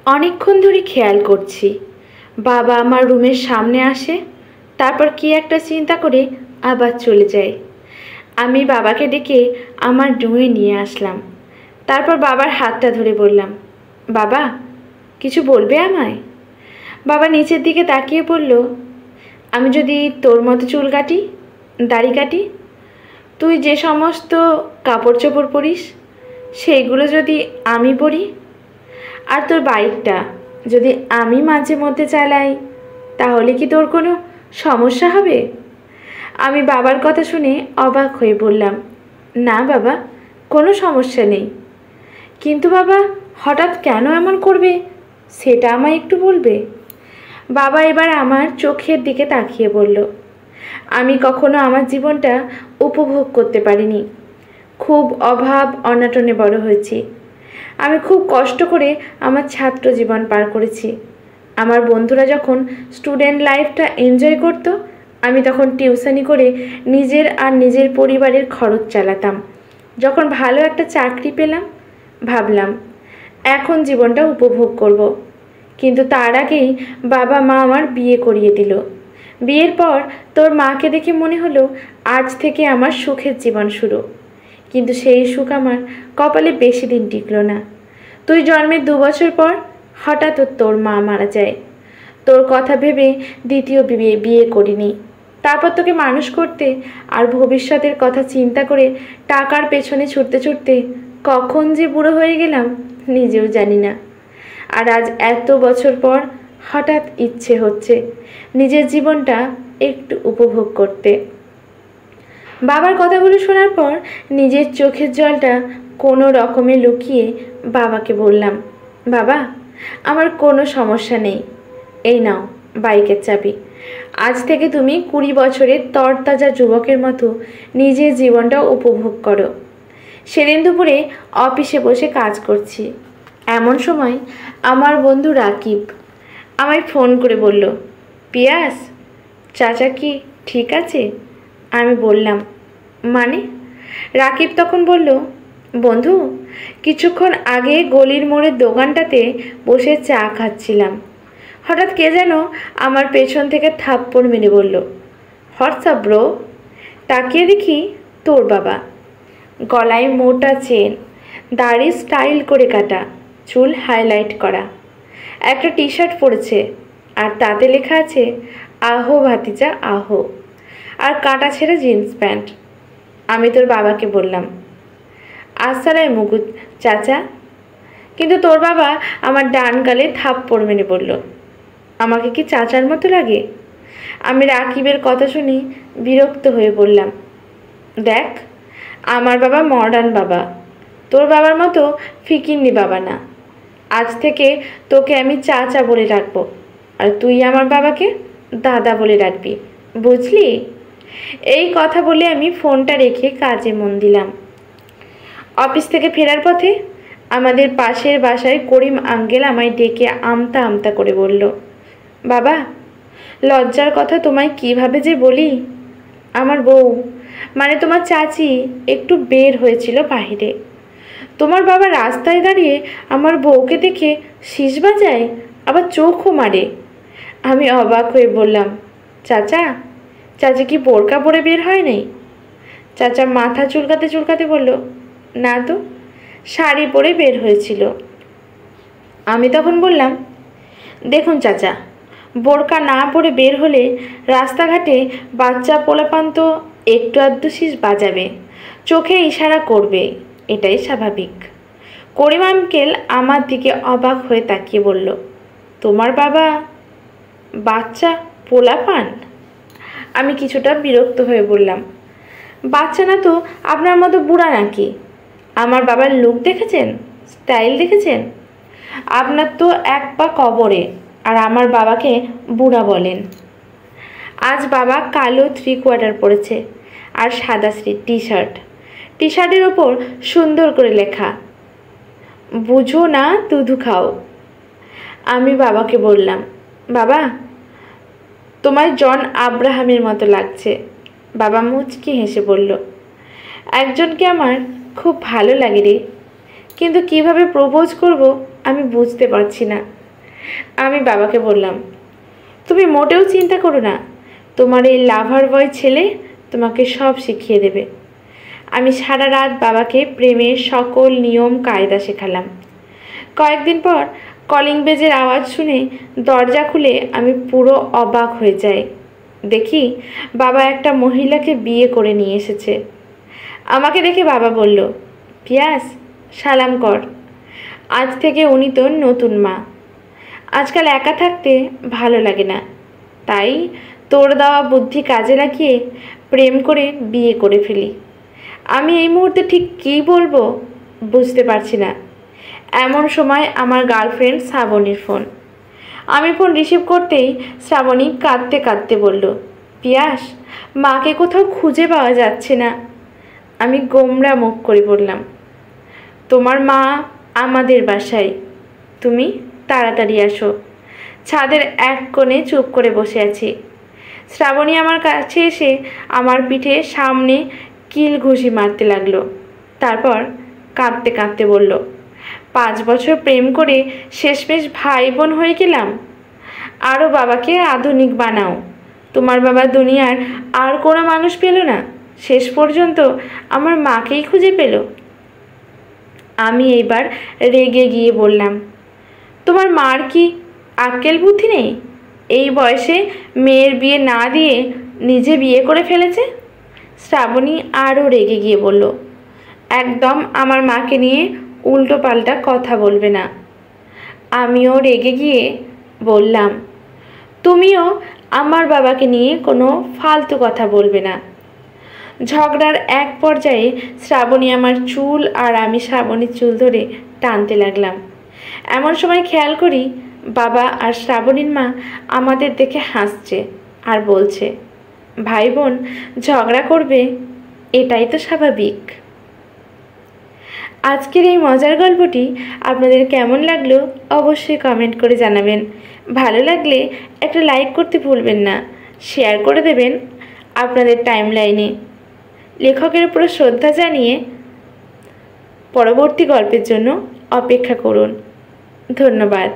অনেকক্ষণ ধরে খেয়াল করছি বাবা আমার রুমের সামনে আসে, তারপর কি একটা চিন্তা করে আবার চলে যায়। আমি বাবাকে ডেকে আমার রুমে নিয়ে আসলাম। তারপর বাবার হাতটা ধরে বললাম, বাবা কিছু বলবে আমায়? বাবা নিচের দিকে তাকিয়ে বলল, আমি যদি তোর মতো চুল কাটি, দাড়ি কাটি, তুই যে সমস্ত কাপড় চোপড় পরিস সেইগুলো যদি আমি পরি, আর তোর বাইকটা যদি আমি মাঝে মধ্যে চালাই, তাহলে কি তোর কোনো সমস্যা হবে? আমি বাবার কথা শুনে অবাক হয়ে বললাম, না বাবা, কোনো সমস্যা নেই। কিন্তু বাবা হঠাৎ কেন এমন করবে সেটা আমায় একটু বলবে? বাবা এবার আমার চোখের দিকে তাকিয়ে বলল, আমি কখনো আমার জীবনটা উপভোগ করতে পারিনি। খুব অভাব অনাটনে বড় হয়েছি। আমি খুব কষ্ট করে আমার ছাত্র জীবন পার করেছি। আমার বন্ধুরা যখন স্টুডেন্ট লাইফটা এনজয় করত, আমি তখন টিউশনি করে নিজের আর নিজের পরিবারের খরচ চালাতাম। যখন ভালো একটা চাকরি পেলাম, ভাবলাম এখন জীবনটা উপভোগ করব। কিন্তু তার আগেই বাবা মা আমার বিয়ে করিয়ে দিল। বিয়ের পর তোর মাকে দেখে মনে হলো আজ থেকে আমার সুখের জীবন শুরু। কিন্তু সেই সুখ আমার কপালে বেশি দিন টিকলো না। তুই জন্মের 2 বছর পর হঠাৎ তোর মা মারা যায়। তোর কথা ভেবে দ্বিতীয় বিয়ে করিনি। তারপর তোকে মানুষ করতে আর ভবিষ্যতের কথা চিন্তা করে টাকার পেছনে ছুটতে ছুটতে কখন যে বুড়ো হয়ে গেলাম নিজেও জানি না। আর আজ এত বছর পর হঠাৎ ইচ্ছে হচ্ছে নিজের জীবনটা একটু উপভোগ করতে। বাবার কথাগুলো শোনার পর নিজের চোখের জলটা কোনো রকমে লুকিয়ে বাবাকে বললাম, বাবা আমার কোনো সমস্যা নেই, এই নাও বাইকের চাবি। আজ থেকে তুমি 20 বছরের তরতাজা যুবকের মতো নিজের জীবনটা উপভোগ করো। সেদিন দুপুরে অফিসে বসে কাজ করছি, এমন সময় আমার বন্ধু রাকিব আমায় ফোন করে বলল, পিয়াস চাচা কি ঠিক আছে? আমি বললাম, মানে? রাকিব তখন বলল, বন্ধু কিছুক্ষণ আগে গলির মোড়ের দোকানটাতে বসে চা খাচ্ছিলাম, হঠাৎ কে যেন আমার পেছন থেকে থাপ্পড় মেরে বলল, হোয়াটসঅ্যাপ ব্রো? তাকিয়ে দেখি তোর বাবা, গলায় মোটা চেন, দাড়ি স্টাইল করে কাটা, চুল হাইলাইট করা, একটা টি শার্ট পরেছে আর তাতে লেখা আছে আহো ভাতিজা আহো, আর কাটা ছেঁড়া জিন্স প্যান্ট। আমি তোর বাবাকে বললাম, আসসালামু চাচা। কিন্তু তোর বাবা আমার ডান গালে থাপ্পড় মেরে বলল, আমাকে কি চাচার মতো লাগে? আমি রাকিবের কথা শুনি বিরক্ত হয়ে বললাম, দেখ আমার বাবা মডার্ন বাবা, তোর বাবার মতো ফিকিন্নি বাবা না। আজ থেকে তোকে আমি চাচা বলে ডাকবো, আর তুই আমার বাবাকে দাদা বলে ডাকবি, বুঝলি? এই কথা বলে আমি ফোনটা রেখে কাজে মন দিলাম। অফিস থেকে ফেরার পথে আমাদের পাশের বাসায় করিম আঙ্কেল আমায় ডেকে আমতা আমতা করে বলল, বাবা লজ্জার কথা তোমায় কিভাবে যে বলি, আমার বউ মানে তোমার চাচি একটু বের হয়েছিল বাহিরে। তোমার বাবা রাস্তায় দাঁড়িয়ে আমার বউকে দেখে শীষ বাজায়, আবার চোখও মারে। আমি অবাক হয়ে বললাম, চাচা চাচি কি বোরকা পরে বের হয় নাই? চাচা মাথা চুলকাতে চুলকাতে বলল, না তো, শাড়ি পরে বের হয়েছিল। আমি তখন বললাম, দেখুন চাচা, বোরকা না পরে বের হলে রাস্তাঘাটে বাচ্চা পোলাপান তো একটু আধটু শীষ বাজাবে, চোখে ইশারা করবে, এটাই স্বাভাবিক। করিম আঙ্কেল আমার দিকে অবাক হয়ে তাকিয়ে বলল, তোমার বাবা বাচ্চা পোলাপান? আমি কিছুটা বিরক্ত হয়ে বললাম, বাচ্চা না তো আপনার মতো বুড়া নাকি? আমার বাবার লুক দেখেছেন, স্টাইল দেখেছেন? আপনার তো এক পা কবরে, আর আমার বাবাকে বুড়া বলেন। আজ বাবা কালো 3/4 পরেছে আর সাদা টি শার্ট। টি শার্টের ওপর সুন্দর করে লেখা, বুঝো না দুধু খাও। আমি বাবাকে বললাম, বাবা তোমায় জন আব্রাহামের মতো লাগছে। বাবা মুচকি হেসে বলল, একজনকে আমার খুব ভালো লাগে রে, কিন্তু কিভাবে প্রপোজ করব আমি বুঝতে পারছি না। আমি বাবাকে বললাম, তুমি মোটেও চিন্তা করো না, তোমার এই লাভার বয় ছেলে তোমাকে সব শিখিয়ে দেবে। আমি সারা রাত বাবাকে প্রেমের সকল নিয়ম কায়দা শেখালাম। কয়েকদিন পর কলিং বেজের আওয়াজ শুনে দরজা খুলে আমি পুরো অবাক হয়ে যাই। দেখি বাবা একটা মহিলাকে বিয়ে করে নিয়ে এসেছে। আমাকে দেখে বাবা বলল, পিয়াস, সালাম কর, আজ থেকে উনি তোর নতুন মা। আজকাল একা থাকতে ভালো লাগে না, তাই তোর দেওয়া বুদ্ধি কাজে লাগিয়ে প্রেম করে বিয়ে করে ফেলি। আমি এই মুহূর্তে ঠিক কী বলবো বুঝতে পারছি না। এমন সময় আমার গার্লফ্রেন্ড শ্রাবণীর ফোন। আমি ফোন রিসিভ করতেই শ্রাবণী কাঁদতে কাঁদতে বলল, পিয়াস, মাকে কোথাও খুঁজে পাওয়া যাচ্ছে না। আমি গোমরা মুখ করে বললাম, তোমার মা আমাদের বাসায়, তুমি তাড়াতাড়ি আসো। ছাদের এক কোণে চুপ করে বসে আছি। শ্রাবণী আমার কাছে এসে আমার পিঠে সামনে কিল ঘুষি মারতে লাগলো। তারপর কাঁদতে কাঁদতে বলল, 5 বছর প্রেম করে শেষমেশ ভাই বোন হয়ে গেলাম। আরও বাবাকে আধুনিক বানাও। তোমার বাবা দুনিয়ার আর কোনো মানুষ পেল না, শেষ পর্যন্ত আমার মাকেই খুঁজে পেল। আমি এইবার রেগে গিয়ে বললাম, তোমার মার কি আক্কেল বুদ্ধি নেই? এই বয়সে মেয়ের বিয়ে না দিয়ে নিজে বিয়ে করে ফেলেছে। শ্রাবণী আরও রেগে গিয়ে বলল, একদম আমার মাকে নিয়ে উল্টো পাল্টা কথা বলবে না। আমিও রেগে গিয়ে বললাম, তুমিও আমার বাবাকে নিয়ে কোনো ফালতু কথা বলবে না। ঝগড়ার এক পর্যায়ে শ্রাবণী আমার চুল আর আমি শ্রাবণীর চুল ধরে টানতে লাগলাম। এমন সময় খেয়াল করি বাবা আর শ্রাবণীর মা আমাদের দেখে হাসছে আর বলছে, ভাই বোন ঝগড়া করবে, এটাই তো স্বাভাবিক। আজকের এই মজার গল্পটি আপনাদের কেমন লাগলো অবশ্যই কমেন্ট করে জানাবেন। ভালো লাগলে একটা লাইক করতে ভুলবেন না, শেয়ার করে দেবেন আপনাদের টাইমলাইনে। লেখকের উপর শ্রদ্ধা জানিয়ে পরবর্তী গল্পের জন্য অপেক্ষা করুন। ধন্যবাদ।